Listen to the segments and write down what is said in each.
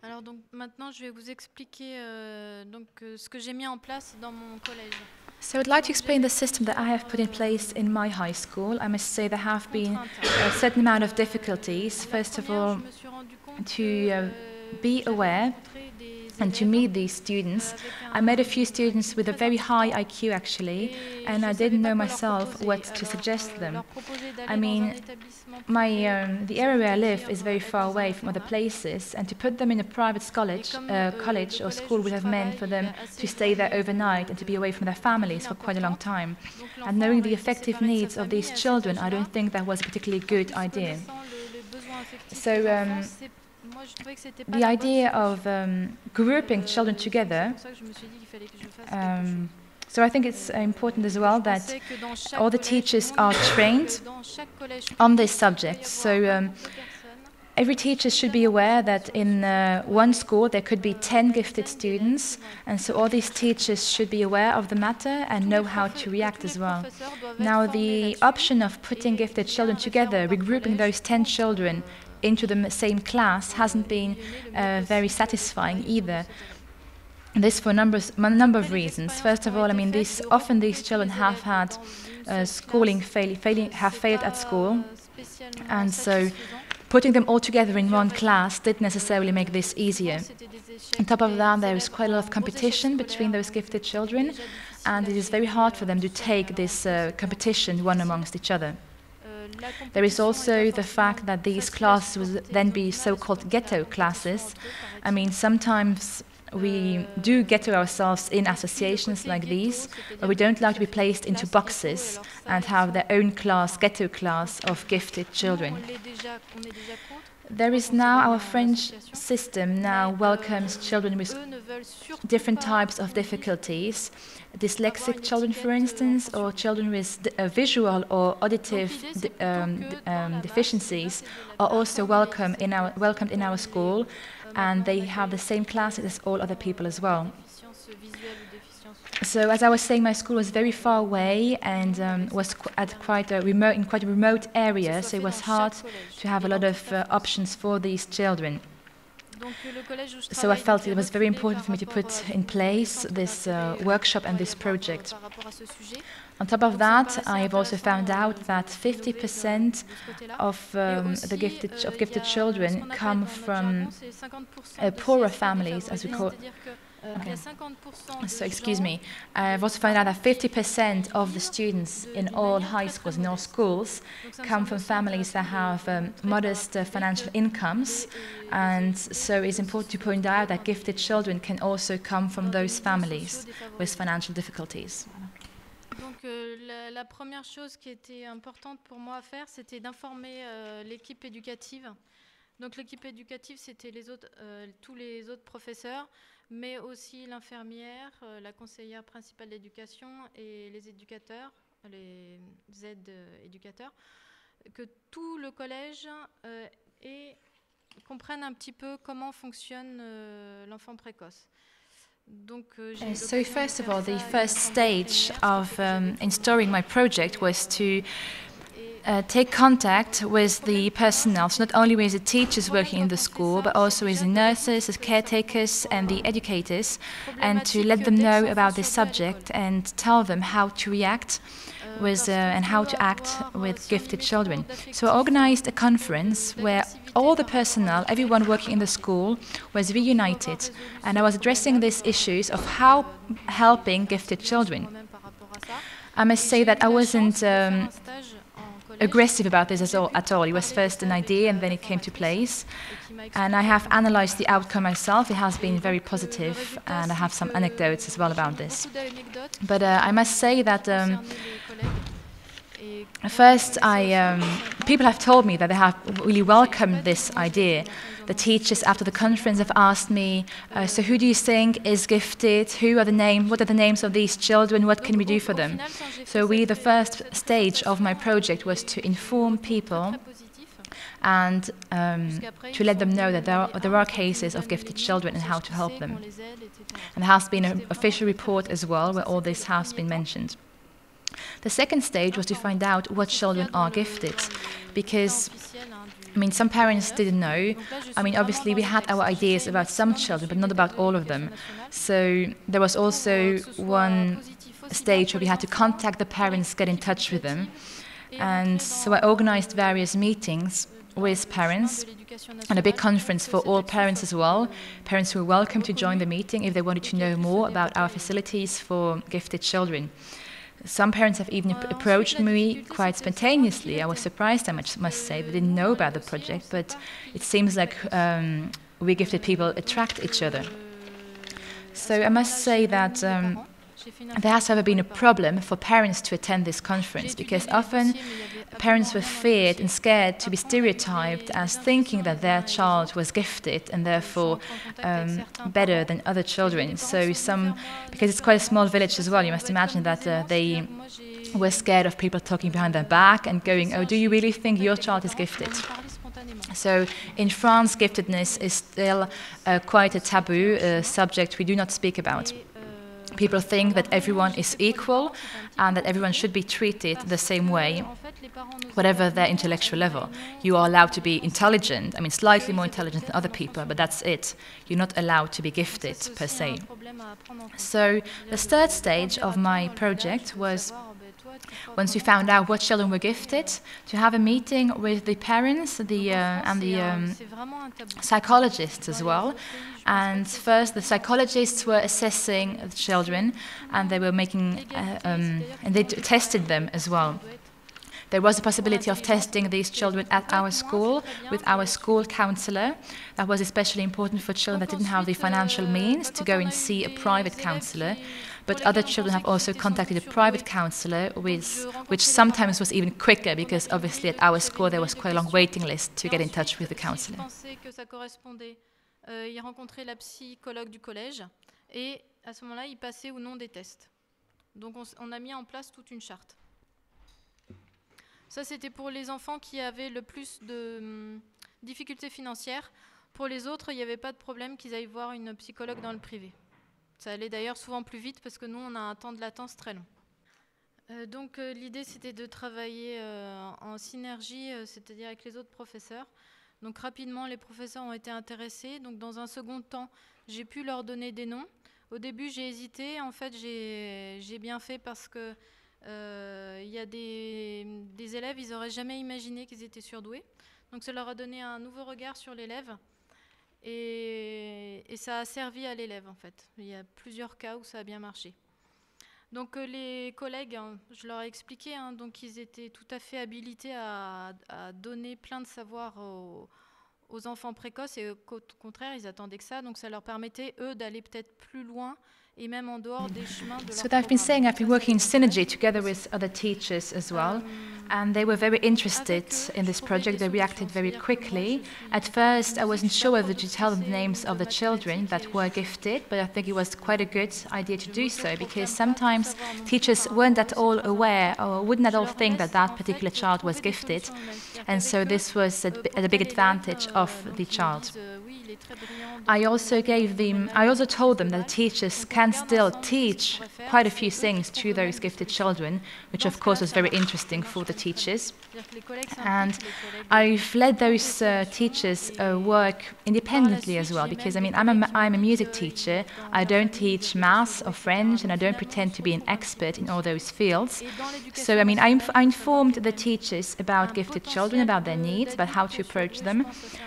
Alors donc maintenant, je vais vous expliquer ce que j'ai mis en place dans mon collège. So I'd like to explain the system that I have put in place in my high school. I must say there have been a certain amount of difficulties. First of all, to be aware and to meet these students. I met a few students with a very high IQ actually, and I didn't know myself what to suggest them. I mean, the area where I live is very far away from other places, and to put them in a private college or school would have meant for them to stay there overnight and to be away from their families for quite a long time. And knowing the affective needs of these children, I don't think that was a particularly good idea. So the idea of grouping children together, so I think it's important as well that all the teachers are trained on this subject. So every teacher should be aware that in one school there could be 10 gifted students, and so all these teachers should be aware of the matter and know how to react as well. Now, the option of putting gifted children together, regrouping those 10 children into the same class hasn't been very satisfying either. And this for a number of reasons. First of all, I mean, often these children have had schooling have failed at school, and so putting them all together in one class didn't necessarily make this easier. On top of that, there is quite a lot of competition between those gifted children, and it is very hard for them to take this competition one amongst each other. There is also the fact that these classes would then be so-called ghetto classes. I mean, sometimes we do ghetto ourselves in associations like these, but we don't like to be placed into boxes and have their own class, ghetto class of gifted children. There is now, our French system now welcomes children with different types of difficulties. Dyslexic children, for instance, or children with visual or auditive deficiencies are also welcomed in our school, and they have the same classes as all other people as well. So, as I was saying, my school was very far away and was in quite a remote area, so it was hard to have a lot of options for these children. So I felt it was very important for me to put in place this workshop and this project. On top of that, I have also found out that 50% of gifted children come from poorer families, as we call it. Okay. So, excuse me. I've also found out that 50% of the students in all high schools, in all schools, come from families that have modest financial incomes, and so it's important to point out that gifted children can also come from those families with financial difficulties. Donc la première chose qui était importante pour moi à faire, c'était d'informer l'équipe éducative. Donc l'équipe éducative, c'était tous les autres professeurs, mais aussi l'infirmière, la conseillère principale d'éducation et les éducateurs, les aides-éducateurs, que tout le collège comprenne un petit peu comment fonctionne l'enfant précoce. So first of all, the first stage of installing my project was to take contact with the personnel, so not only with the teachers working in the school, but also with the nurses, the caretakers and the educators, and to let them know about this subject and tell them how to react with and how to act with gifted children. So I organized a conference where all the personnel, everyone working in the school, was reunited, and I was addressing these issues of how helping gifted children. I must say that I wasn't aggressive about this at all. It was first an idea and then it came to place, and I have analyzed the outcome myself. It has been very positive, and I have some anecdotes as well about this. But I must say that first, people have told me that they have really welcomed this idea. The teachers after the conference have asked me, so who do you think is gifted? What are the names of these children? What can we do for them? So the first stage of my project was to inform people and to let them know that there are cases of gifted children and how to help them. And there has been an official report as well where all this has been mentioned. The second stage was to find out what children are gifted, because I mean, some parents didn't know. I mean, obviously, we had our ideas about some children, but not about all of them. So there was also one stage where we had to contact the parents, get in touch with them. And so I organized various meetings with parents and a big conference for all parents as well. Parents who were welcome to join the meeting if they wanted to know more about our facilities for gifted children. Some parents have even approached me quite spontaneously. I was surprised, I must say. They didn't know about the project, but it seems like we gifted people attract each other. So I must say that there has never been a problem for parents to attend this conference, because often parents were feared and scared to be stereotyped as thinking that their child was gifted and therefore better than other children. So because it's quite a small village as well, you must imagine that they were scared of people talking behind their back and going, "Oh, do you really think your child is gifted?" So in France, giftedness is still quite a taboo subject we do not speak about. People think that everyone is equal and that everyone should be treated the same way, whatever their intellectual level. You are allowed to be intelligent, I mean slightly more intelligent than other people, but that's it. You're not allowed to be gifted per se. So the third stage of my project was, once we found out what children were gifted, to have a meeting with the parents and the psychologists as well. And first, the psychologists were assessing the children, and they were and they tested them as well. There was a possibility of testing these children at our school with our school counselor. That was especially important for children that didn't have the financial means to go and see a private counselor. But other children have also contacted a private counselor, which sometimes was even quicker, because obviously at our school there was quite a long waiting list to get in touch with the counselor. Il rencontrait la psychologue du collège et à ce moment-là, il passait ou non des tests. Donc on a mis en place toute une charte. Ça, c'était pour les enfants qui avaient le plus de difficultés financières. Pour les autres, il n'y avait pas de problème qu'ils aillent voir une psychologue dans le privé. Ça allait d'ailleurs souvent plus vite parce que nous, on a un temps de latence très long. Donc l'idée, c'était de travailler en synergie, c'est-à-dire avec les autres professeurs. Donc rapidement, les professeurs ont été intéressés. Donc dans un second temps, j'ai pu leur donner des noms. Au début, j'ai hésité. En fait, j'ai bien fait parce que y a des élèves, ils n'auraient jamais imaginé qu'ils étaient surdoués. Donc ça leur a donné un nouveau regard sur l'élève. Et ça a servi à l'élève, en fait. Il y a plusieurs cas où ça a bien marché. Donc les collègues, je leur ai expliqué, donc ils étaient tout à fait habilités à donner plein de savoir aux enfants précoces, et au contraire, ils attendaient que ça. Donc ça leur permettait, eux, d'aller peut-être plus loin. So I've been saying I've been working in synergy together with other teachers as well, and they were very interested in this project. They reacted very quickly. At first, I wasn't sure whether to tell them the names of the children that were gifted, but I think it was quite a good idea to do so, because sometimes teachers weren't at all aware or wouldn't at all think that that particular child was gifted, and so this was a big advantage of the child. I also told them that the teachers can still teach quite a few things to those gifted children, which of course was very interesting for the teachers. And I've let those teachers work independently as well, because I mean I'm a music teacher. I don't teach maths or French, and I don't pretend to be an expert in all those fields. So I mean I informed the teachers about gifted children, about their needs, about how to approach them,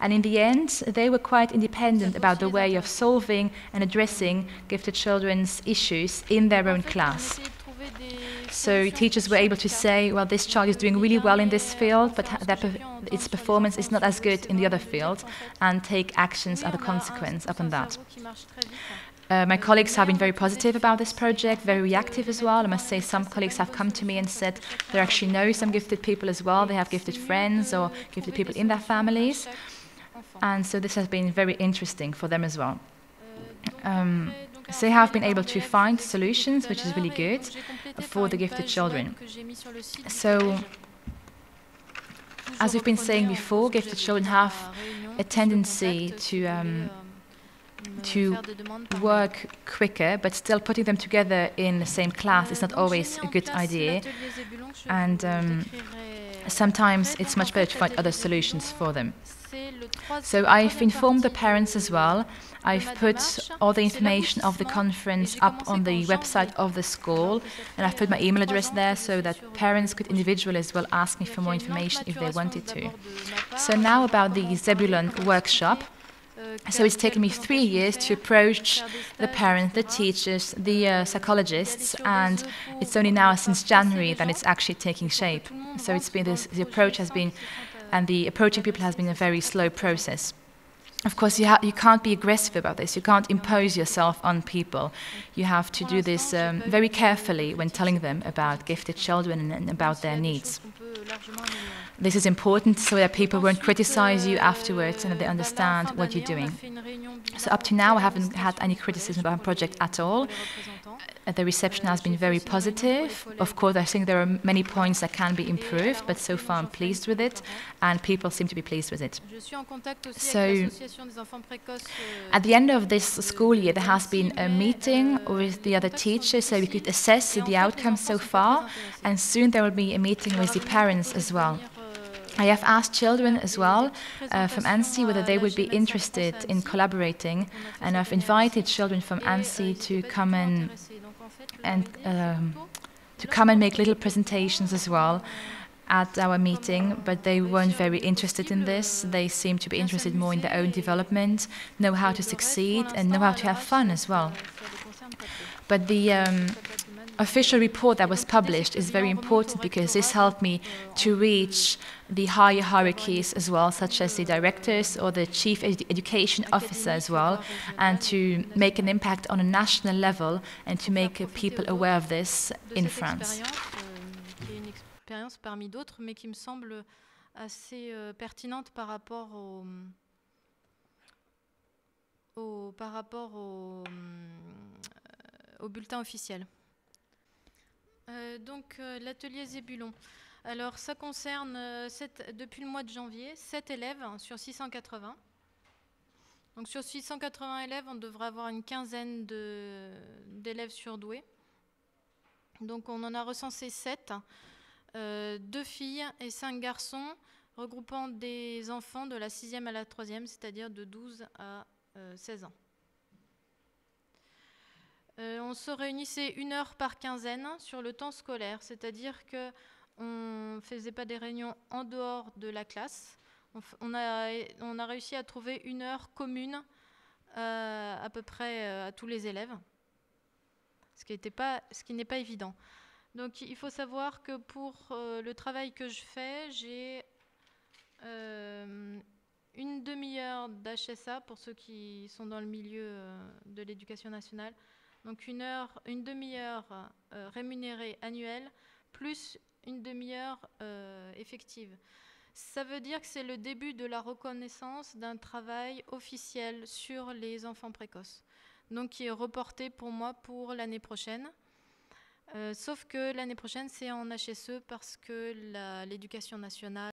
and in the end they were quite independent about the way of solving and addressing gifted children's issues in their own class. So teachers were able to say, well, this child is doing really well in this field, but its performance is not as good in the other field, and take actions as a consequence upon that. My colleagues have been very positive about this project, very reactive as well. I must say some colleagues have come to me and said they actually know some gifted people as well. They have gifted friends or gifted people in their families. And so this has been very interesting for them as well. They have been able to find solutions, which is really good, for the gifted children. So, as we've been saying before, gifted children have a tendency to work quicker, but still putting them together in the same class is not always a good idea. And sometimes it's much better to find other solutions for them. So I've informed the parents as well. I've put all the information of the conference up on the website of the school, and I've put my email address there so that parents could individually as well ask me for more information if they wanted to. So now about the Zebulon workshop. So it's taken me 3 years to approach the parents, the teachers, the psychologists, and it's only now since January that it's actually taking shape. So it's been the approach has been, and the approaching people has been a very slow process. Of course, you can't be aggressive about this. You can't impose yourself on people. You have to do this very carefully when telling them about gifted children and about their needs. This is important so that people won't criticize you afterwards and that they understand what you're doing. So up to now, I haven't had any criticism about the project at all. The reception has been very positive. Of course, I think there are many points that can be improved, but so far I'm pleased with it, and people seem to be pleased with it. So, at the end of this school year, there has been a meeting with the other teachers so we could assess the outcomes so far, and soon there will be a meeting with the parents as well. I have asked children as well from ANSSI whether they would be interested in collaborating, and I've invited children from ANSSI to come and make little presentations as well at our meeting, but they weren't very interested in this. They seem to be interested more in their own development, know how to succeed, and know how to have fun as well. But the official report that was published is very important because this helped me to reach the higher hierarchies as well, such as the directors or the chief education officer as well, and to make an impact on a national level and to make people aware of this in France. Parmi d'autres, mais qui me semble assez pertinente par rapport au bulletin officiel. Donc l'atelier Zébulon. Alors ça concerne, depuis le mois de janvier, 7 élèves sur 680. Donc sur 680 élèves, on devrait avoir une quinzaine d'élèves surdoués. Donc on en a recensé 7, 2 filles et 5 garçons, regroupant des enfants de la 6e à la 3e, c'est-à-dire de 12 à 16 ans. On se réunissait 1 heure par quinzaine sur le temps scolaire, c'est-à-dire qu'on ne faisait pas des réunions en dehors de la classe. On a réussi à trouver 1 heure commune à peu près à tous les élèves, ce qui n'est pas évident. Donc il faut savoir que pour le travail que je fais, j'ai une demi-heure d'HSA pour ceux qui sont dans le milieu de l'éducation nationale. Donc une demi-heure rémunérée annuelle, plus une demi-heure effective. Ça veut dire que c'est le début de la reconnaissance d'un travail officiel sur les enfants précoces, donc qui est reporté pour moi pour l'année prochaine. Sauf que l'année prochaine, c'est en HSE parce que l'éducation nationale